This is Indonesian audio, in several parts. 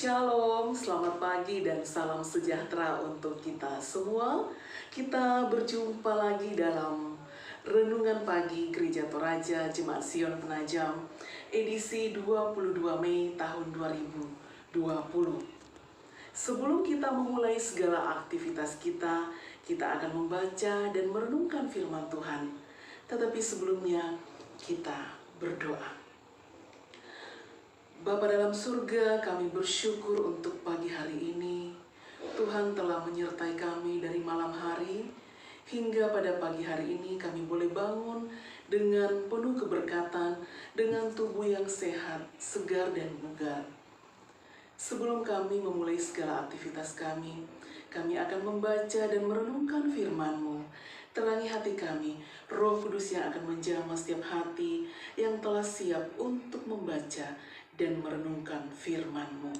Shalom, selamat pagi dan salam sejahtera untuk kita semua. Kita berjumpa lagi dalam Renungan Pagi Gereja Toraja Jemaat Sion Penajam, edisi 22 Mei tahun 2020. Sebelum kita memulai segala aktivitas kita akan membaca dan merenungkan firman Tuhan. Tetapi sebelumnya, kita berdoa. Bapa dalam surga, kami bersyukur untuk pagi hari ini. Tuhan telah menyertai kami dari malam hari, hingga pada pagi hari ini kami boleh bangun dengan penuh keberkatan, dengan tubuh yang sehat, segar dan bugar. Sebelum kami memulai segala aktivitas kami akan membaca dan merenungkan firman-Mu. Terangi hati kami, Roh Kudus yang akan menjamah setiap hati yang telah siap untuk membaca dan merenungkan firman-Mu.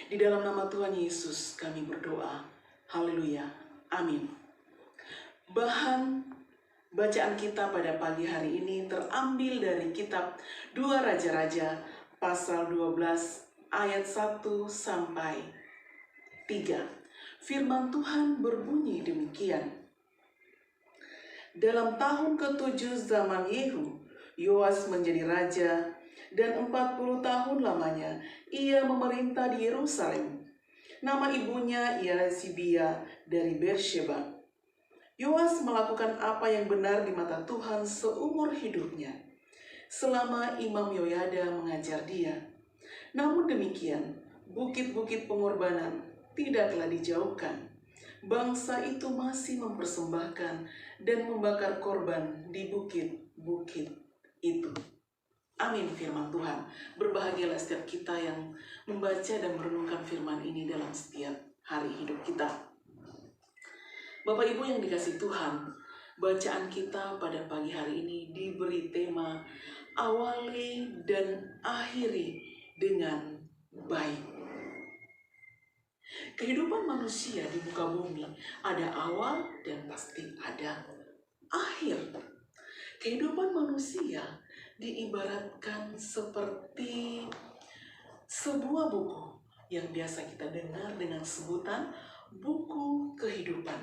Di dalam nama Tuhan Yesus kami berdoa. Haleluya. Amin. Bahan bacaan kita pada pagi hari ini terambil dari kitab 2 Raja-Raja pasal 12 ayat 1 sampai 3. Firman Tuhan berbunyi demikian. Dalam tahun ke-7 zaman Yehu, Yoas menjadi raja, dan 40 tahun lamanya ia memerintah di Yerusalem. Nama ibunya ialah Zibia dari Beersheba. Yoas melakukan apa yang benar di mata Tuhan seumur hidupnya, selama Imam Yoyada mengajar dia. Namun demikian, bukit-bukit pengorbanan tidaklah dijauhkan. Bangsa itu masih mempersembahkan dan membakar korban di bukit-bukit itu. Amin firman Tuhan. Berbahagialah setiap kita yang membaca dan merenungkan firman ini dalam setiap hari hidup kita. Bapak Ibu yang dikasihi Tuhan, bacaan kita pada pagi hari ini diberi tema awali dan akhiri dengan baik. Kehidupan manusia di muka bumi ada awal dan pasti ada akhir. Kehidupan manusia diibaratkan seperti sebuah buku yang biasa kita dengar dengan sebutan buku kehidupan.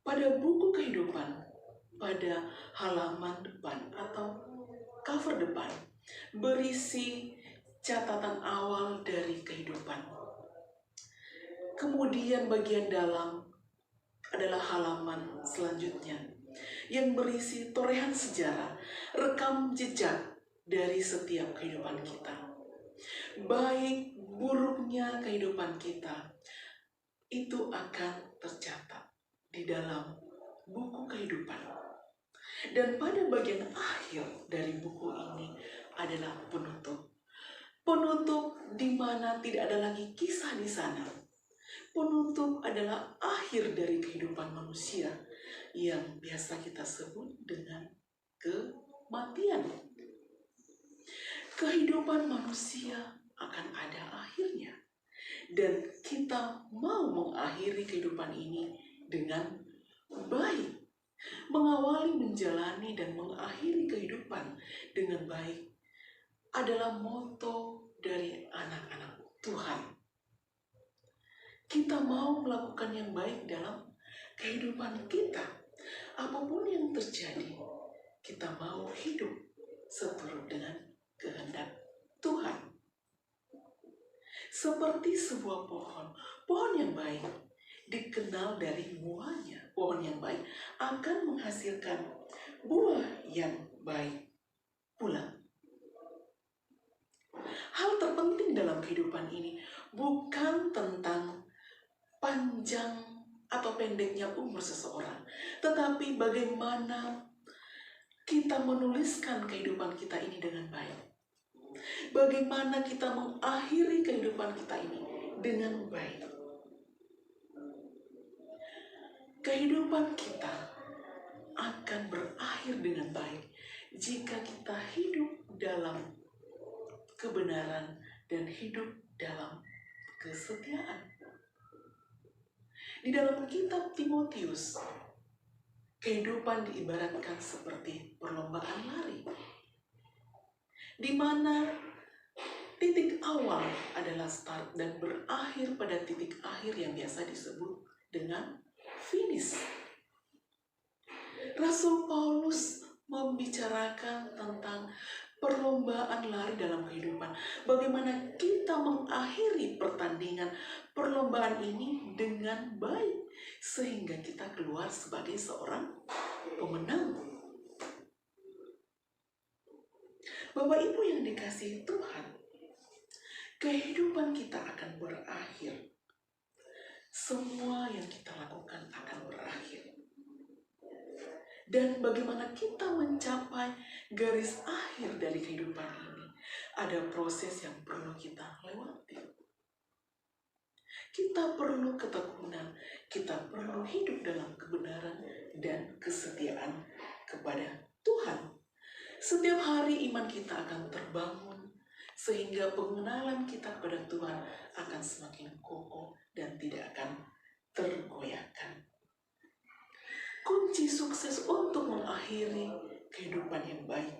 Pada buku kehidupan, pada halaman depan atau cover depan, berisi catatan awal dari kehidupan. Kemudian bagian dalam adalah halaman selanjutnya yang berisi torehan sejarah, rekam jejak dari setiap kehidupan kita. Baik buruknya kehidupan kita, itu akan tercatat di dalam buku kehidupan. Dan pada bagian akhir dari buku ini adalah penutup. Penutup di mana tidak ada lagi kisah di sana. Penutup adalah akhir dari kehidupan manusia yang biasa kita sebut dengan kematian. Kehidupan manusia akan ada akhirnya. Dan kita mau mengakhiri kehidupan ini dengan baik. Mengawali, menjalani, dan mengakhiri kehidupan dengan baik adalah moto dari anak-anak Tuhan. Kita mau melakukan yang baik dalam kehidupan kita. Apapun yang terjadi, kita mau hidup seturut dengan kehendak Tuhan. Seperti sebuah pohon yang baik dikenal dari buahnya. Pohon yang baik akan menghasilkan buah yang baik pula. Hal terpenting dalam kehidupan ini bukan tentang panjang atau pendeknya umur seseorang, tetapi bagaimana kita menuliskan kehidupan kita ini dengan baik. Bagaimana kita mengakhiri kehidupan kita ini dengan baik. Kehidupan kita akan berakhir dengan baik jika kita hidup dalam kebenaran dan hidup dalam kesetiaan. Di dalam kitab Timotius, kehidupan diibaratkan seperti perlombaan lari, di mana Titik awal adalah start dan berakhir pada titik akhir yang biasa disebut dengan finish. Rasul Paulus membicarakan tentang perlombaan lari dalam kehidupan. Bagaimana kita mengakhiri pertandingan perlombaan ini dengan baik. Sehingga kita keluar sebagai seorang pemenang. Bapak Ibu yang dikasihi Tuhan, kehidupan kita akan berakhir. Semua yang kita lakukan akan berakhir. Dan bagaimana kita mencapai garis akhir dari kehidupan ini, ada proses yang perlu kita lewati. Kita perlu ketekunan, kita perlu hidup dalam kebenaran dan kesetiaan kepada Tuhan. Setiap hari iman kita akan terbangun, sehingga pengenalan kita kepada Tuhan akan semakin kokoh dan tidak akan tergoyahkan. Kunci sukses untuk mengakhiri kehidupan yang baik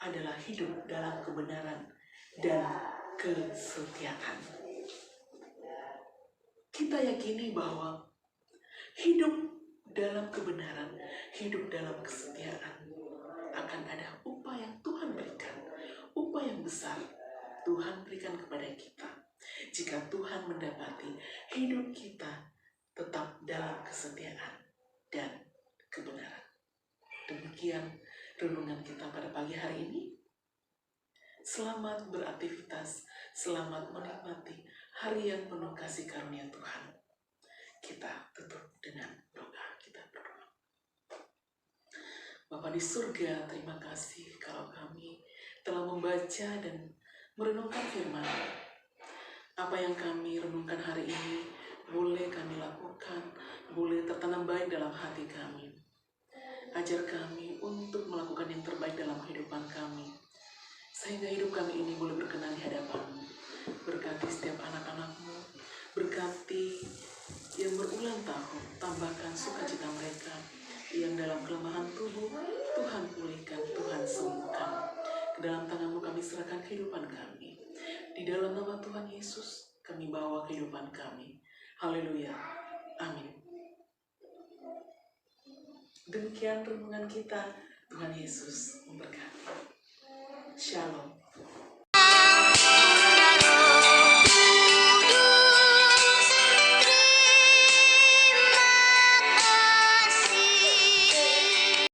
adalah hidup dalam kebenaran dan kesetiaan. Kita yakini bahwa hidup dalam kebenaran, hidup dalam kesetiaan akan ada upah yang Tuhan berikan, upah yang besar Tuhan berikan kepada kita. Jika Tuhan mendapati hidup kita tetap dalam kesetiaan dan kebenaran. Demikian renungan kita pada pagi hari ini. Selamat beraktivitas, selamat menikmati hari yang penuh kasih karunia Tuhan. Kita tutup dengan doa, kita berdoa. Bapa di surga, terima kasih kalau kami telah membaca dan merenungkan firman. Apa yang kami renungkan hari ini boleh kami lakukan, boleh tertanam baik dalam hati kami. Ajar kami untuk melakukan yang terbaik dalam kehidupan kami, sehingga hidup kami ini boleh berkenan di hadapan-Mu. Berkati setiap anak-anak-Mu, berkati yang berulang tahun, tambahkan sukacita mereka yang dalam kelemahan tubuh, Tuhan pulihkan, Tuhan sembuhkan. Ke dalam tangan-Mu kami serahkan kehidupan kami. Di dalam nama Tuhan Yesus, kami bawa kehidupan kami. Haleluya. Amin. Demikian renungan kita. Tuhan Yesus memberkati. Shalom.